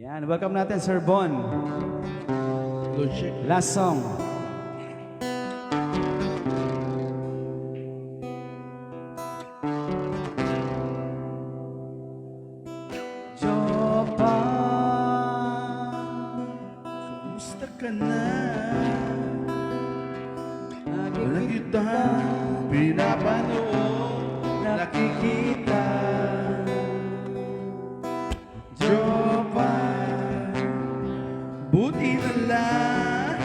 Yan, welcome natin Sir Bon. Last song. Jopa, kumusta ka na? Walang kita pinapanood, nakikita. Jopa, buti na lang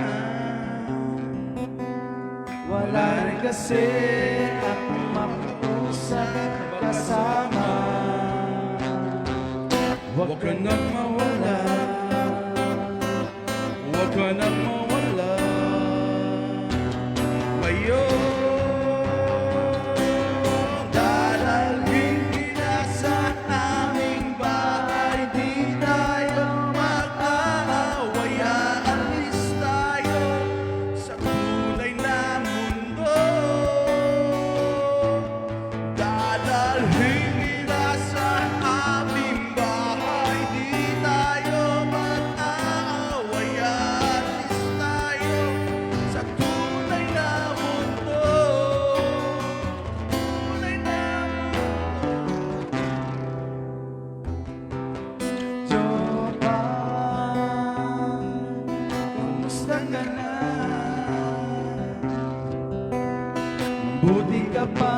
wala rin kasi akong mapuusap kasama. Huwag ka nang mawala, huwag ka nang mawala. Ngayon, dadalhin kita sa aming bahay. Di tayo mag-aaway, aalis tayo sa tunay na mundo. Dadalhin kita sa aming bahay. Di tayo mag-aaway, aalis tayo sa tunay na mundo. Tunay na Jopa, kumusta ka na? Buti ka pa,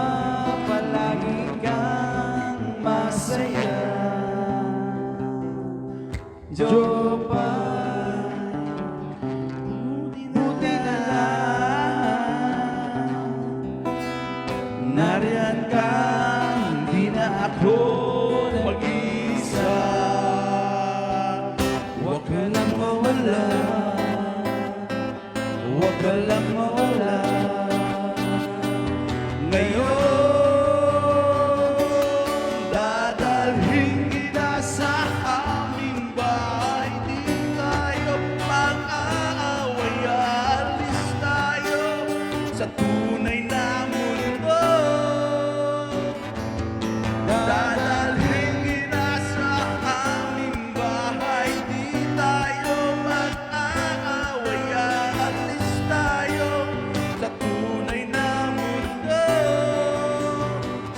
palagi kang masaya. Jopa, buti na lang nariyan ka, hindi na ako mag-isa. Huwag ka lang mawala, huwag ka lang mawala. Ngayon, dadalhin kita sa aming bahay. Di tayo mag-aaway, aalis tayo sa tunay na mundo. Dadalhin kita sa aming bahay. Di tayo mag-aaway, aalis tayo sa tunay na mundo.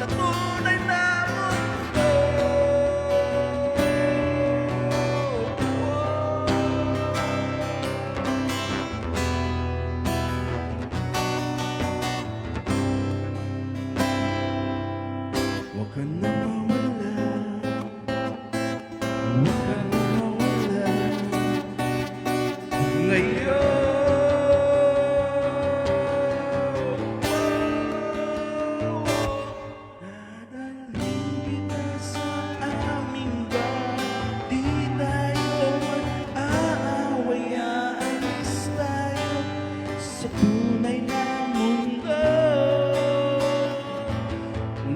Sa tunay na mundo. Huwag ka na mawala, huwag ka na mawala. Dadalhin kita sa aming bahay. Di tayo mag-aaway, aalis tayo sa tunay na mundo.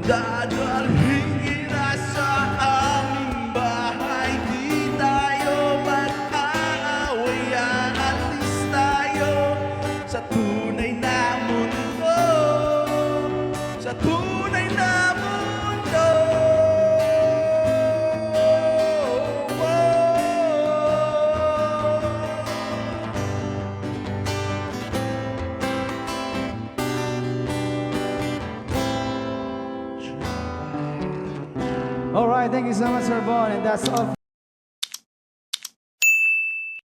Dadalhin kita sa aming bahay. Di tayo mag-aaway, aalis tayo sa tunay na mundo. Sa tunay na mundo. All right, thank you so much, Sir Bon, and that's all.